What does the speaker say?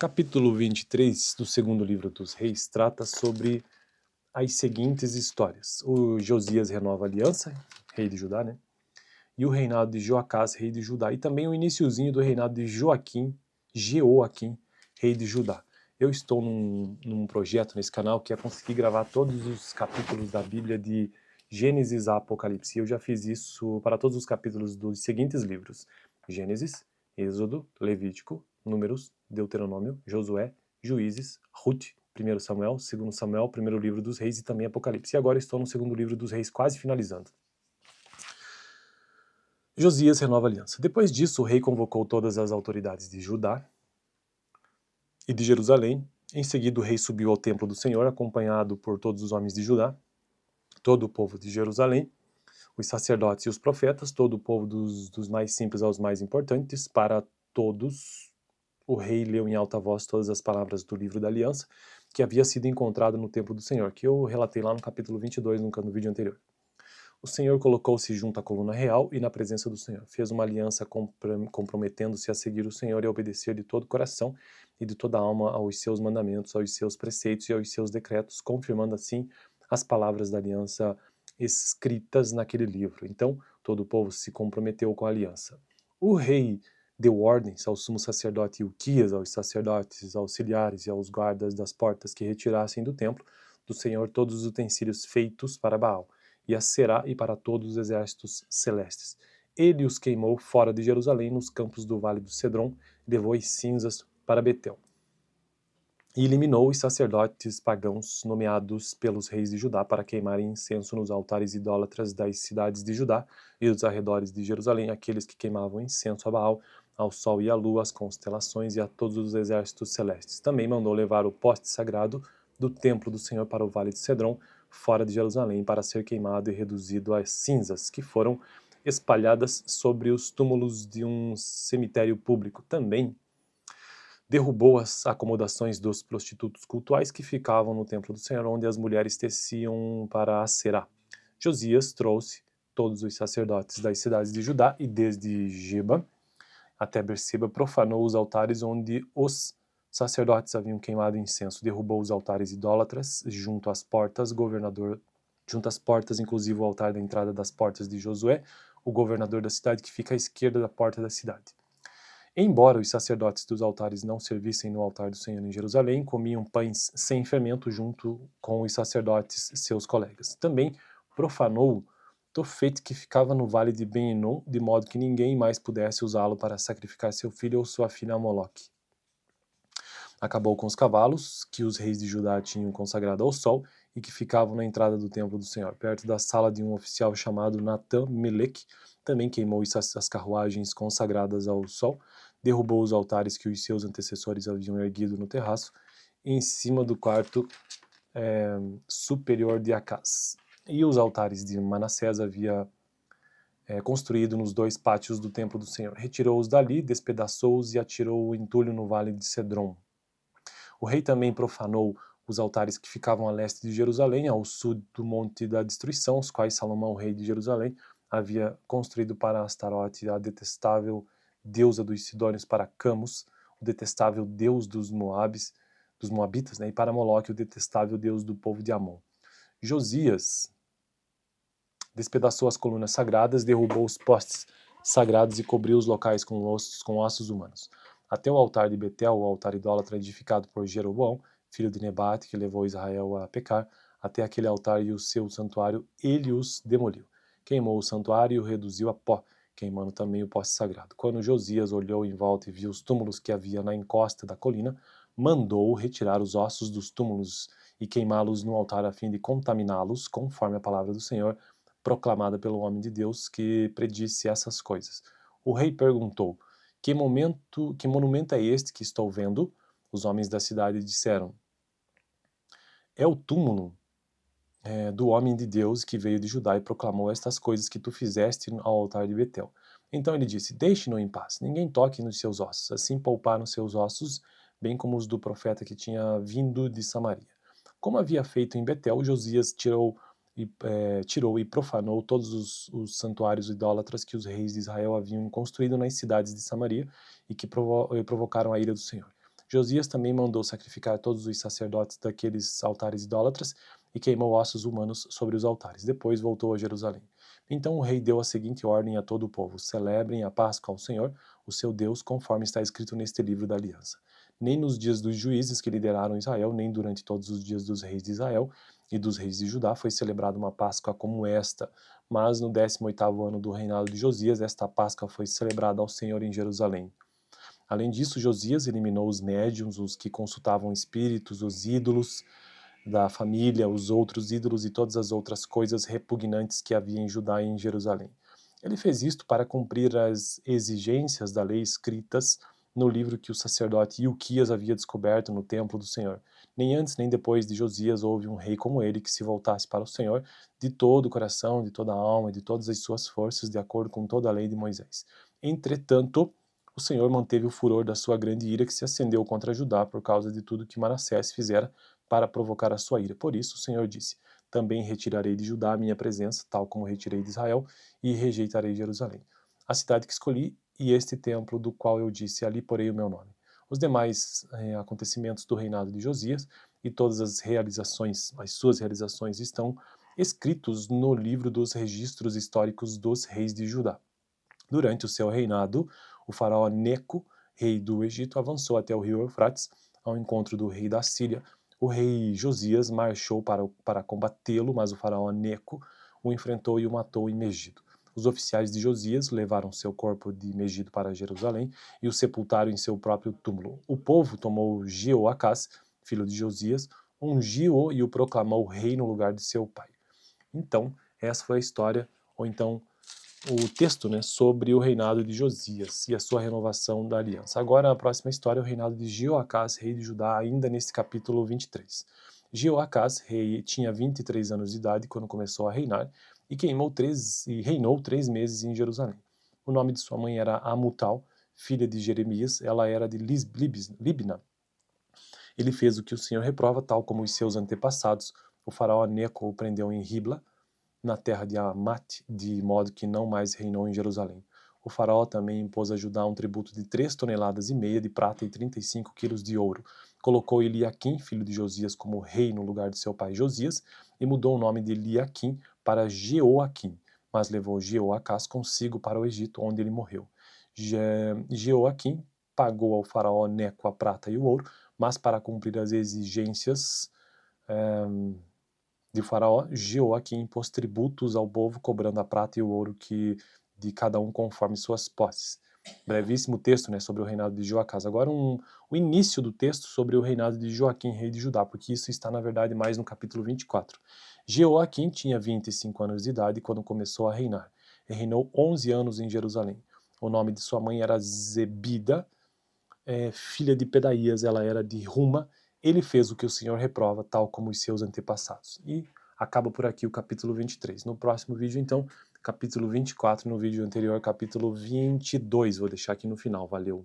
Capítulo 23 do segundo livro dos Reis trata sobre as seguintes histórias. O Josias renova a aliança, rei de Judá, né? E o reinado de Joacás, rei de Judá. E também o iniciozinho do reinado de Jeoaquim, rei de Judá. Eu estou num projeto nesse canal que é conseguir gravar todos os capítulos da Bíblia de Gênesis a Apocalipse. Eu já fiz isso para todos os capítulos dos seguintes livros: Gênesis, Êxodo, Levítico, Números, Deuteronômio, Josué, Juízes, Ruth, 1 Samuel, 2 Samuel, primeiro livro dos Reis e também Apocalipse. E agora estou no segundo livro dos Reis, quase finalizando. Josias renova a aliança. Depois disso, o rei convocou todas as autoridades de Judá e de Jerusalém. Em seguida, o rei subiu ao templo do Senhor, acompanhado por todos os homens de Judá, todo o povo de Jerusalém, os sacerdotes e os profetas, todo o povo dos mais simples aos mais importantes. Para todos, o rei leu em alta voz todas as palavras do livro da aliança, que havia sido encontrado no templo do Senhor, que eu relatei lá no capítulo 22, no vídeo anterior. O Senhor colocou-se junto à coluna real e na presença do Senhor. Fez uma aliança comprometendo-se a seguir o Senhor e a obedecer de todo o coração e de toda a alma aos seus mandamentos, aos seus preceitos e aos seus decretos, confirmando assim as palavras da aliança escritas naquele livro. Então, todo o povo se comprometeu com a aliança. O rei deu ordens ao sumo sacerdote Ilquias, aos sacerdotes auxiliares e aos guardas das portas que retirassem do templo do Senhor todos os utensílios feitos para Baal, e a Será e para todos os exércitos celestes. Ele os queimou fora de Jerusalém, nos campos do vale do Cedron, e levou as cinzas para Betel. E eliminou os sacerdotes pagãos nomeados pelos reis de Judá para queimarem incenso nos altares idólatras das cidades de Judá e dos arredores de Jerusalém, aqueles que queimavam incenso a Baal, ao sol e à lua, às constelações e a todos os exércitos celestes. Também mandou levar o poste sagrado do templo do Senhor para o vale de Cedron, fora de Jerusalém, para ser queimado e reduzido às cinzas que foram espalhadas sobre os túmulos de um cemitério público. Também derrubou as acomodações dos prostitutos cultuais que ficavam no templo do Senhor, onde as mulheres teciam para a Será. Josias trouxe todos os sacerdotes das cidades de Judá e desde Geba até Berseba profanou os altares onde os sacerdotes haviam queimado incenso, derrubou os altares idólatras junto às portas, inclusive o altar da entrada das portas de Josué, o governador da cidade, que fica à esquerda da porta da cidade. Embora os sacerdotes dos altares não servissem no altar do Senhor em Jerusalém, comiam pães sem fermento junto com os sacerdotes, seus colegas. Também profanou Tofete, que ficava no vale de Ben-Hinom, de modo que ninguém mais pudesse usá-lo para sacrificar seu filho ou sua filha a Moloque. Acabou com os cavalos, que os reis de Judá tinham consagrado ao sol e que ficavam na entrada do templo do Senhor, perto da sala de um oficial chamado Natan-Melech. Também queimou as carruagens consagradas ao sol, derrubou os altares que os seus antecessores haviam erguido no terraço, em cima do quarto superior de Acás. E os altares de Manassés havia construído nos dois pátios do templo do Senhor. Retirou-os dali, despedaçou-os e atirou o entulho no vale de Cedron. O rei também profanou os altares que ficavam a leste de Jerusalém, ao sul do Monte da Destruição, os quais Salomão, rei de Jerusalém, havia construído para Astarote, a detestável deusa dos Sidônios, para Camus, o detestável deus dos Moabitas, né, e para Moloque, o detestável deus do povo de Amon. Josias despedaçou as colunas sagradas, derrubou os postes sagrados e cobriu os locais com ossos humanos. Até o altar de Betel, o altar idólatra edificado por Jeroboão, filho de Nebate, que levou Israel a pecar, até aquele altar e o seu santuário, ele os demoliu. Queimou o santuário e o reduziu a pó, queimando também o poste sagrado. Quando Josias olhou em volta e viu os túmulos que havia na encosta da colina, mandou retirar os ossos dos túmulos e queimá-los no altar a fim de contaminá-los, conforme a palavra do Senhor, proclamada pelo homem de Deus que predisse essas coisas. O rei perguntou: que monumento é este que estou vendo? Os homens da cidade disseram: é o túmulo do homem de Deus que veio de Judá e proclamou estas coisas que tu fizeste ao altar de Betel. Então ele disse: deixe-no em paz, ninguém toque nos seus ossos. Assim pouparam seus ossos, bem como os do profeta que tinha vindo de Samaria. Como havia feito em Betel, Josias tirou e profanou todos os santuários idólatras que os reis de Israel haviam construído nas cidades de Samaria e que provocaram a ira do Senhor. Josias também mandou sacrificar todos os sacerdotes daqueles altares idólatras e queimou ossos humanos sobre os altares. Depois voltou a Jerusalém. Então o rei deu a seguinte ordem a todo o povo: celebrem a Páscoa ao Senhor, o seu Deus, conforme está escrito neste livro da aliança. Nem nos dias dos juízes que lideraram Israel, nem durante todos os dias dos reis de Israel e dos reis de Judá foi celebrada uma Páscoa como esta. Mas no 18º ano do reinado de Josias, esta Páscoa foi celebrada ao Senhor em Jerusalém. Além disso, Josias eliminou os médiuns, os que consultavam espíritos, os ídolos da família, os outros ídolos e todas as outras coisas repugnantes que havia em Judá e em Jerusalém. Ele fez isto para cumprir as exigências da lei escritas no livro que o sacerdote Ilquias havia descoberto no templo do Senhor. Nem antes nem depois de Josias houve um rei como ele que se voltasse para o Senhor de todo o coração, de toda a alma e de todas as suas forças, de acordo com toda a lei de Moisés. Entretanto, o Senhor manteve o furor da sua grande ira que se acendeu contra Judá por causa de tudo que Manassés fizera para provocar a sua ira. Por isso o Senhor disse: também retirarei de Judá a minha presença, tal como retirei de Israel, e rejeitarei Jerusalém, a cidade que escolhi, e este templo do qual eu disse: ali porei o meu nome. Os demais acontecimentos do reinado de Josias e todas as suas realizações estão escritos no livro dos registros históricos dos reis de Judá. Durante o seu reinado, o faraó Neco, rei do Egito, avançou até o rio Eufrates, ao encontro do rei da Síria. O rei Josias marchou para combatê-lo, mas o faraó Neco o enfrentou e o matou em Megido. Os oficiais de Josias levaram seu corpo de Megido para Jerusalém e o sepultaram em seu próprio túmulo. O povo tomou Jeoacás, filho de Josias, ungiu-o e o proclamou rei no lugar de seu pai. Então, essa foi a história, ou então o texto, né, sobre o reinado de Josias e a sua renovação da aliança. Agora, a próxima história é o reinado de Jeoacás, rei de Judá, ainda nesse capítulo 23. Jeoacás, rei, tinha 23 anos de idade quando começou a reinar e reinou 3 meses em Jerusalém. O nome de sua mãe era Amutal, filha de Jeremias, ela era de Libna. Ele fez o que o Senhor reprova, tal como os seus antepassados. O faraó Neco o prendeu em Ribla, na terra de Amate, de modo que não mais reinou em Jerusalém. O faraó também impôs a Judá um tributo de 3,5 toneladas de prata e 35 quilos de ouro. Colocou Eliaquim, filho de Josias, como rei no lugar de seu pai Josias, e mudou o nome de Eliaquim para Jeoaquim, mas levou Jeoacás consigo para o Egito, onde ele morreu. Jeoaquim pagou ao faraó Neco a prata e o ouro, mas para cumprir as exigências de Faraó, Jeoaquim impôs tributos ao povo, cobrando a prata e o ouro de cada um conforme suas posses. Brevíssimo texto, né, sobre o reinado de Jeoacás. Agora o início do texto sobre o reinado de Joaquim, rei de Judá, porque isso está, na verdade, mais no capítulo 24. Jeoaquim tinha 25 anos de idade quando começou a reinar. E reinou 11 anos em Jerusalém. O nome de sua mãe era Zebida, filha de Pedaías, ela era de Ruma. Ele fez o que o Senhor reprova, tal como os seus antepassados. E acaba por aqui o capítulo 23. No próximo vídeo, então, capítulo 24, no vídeo anterior, capítulo 22. Vou deixar aqui no final. Valeu!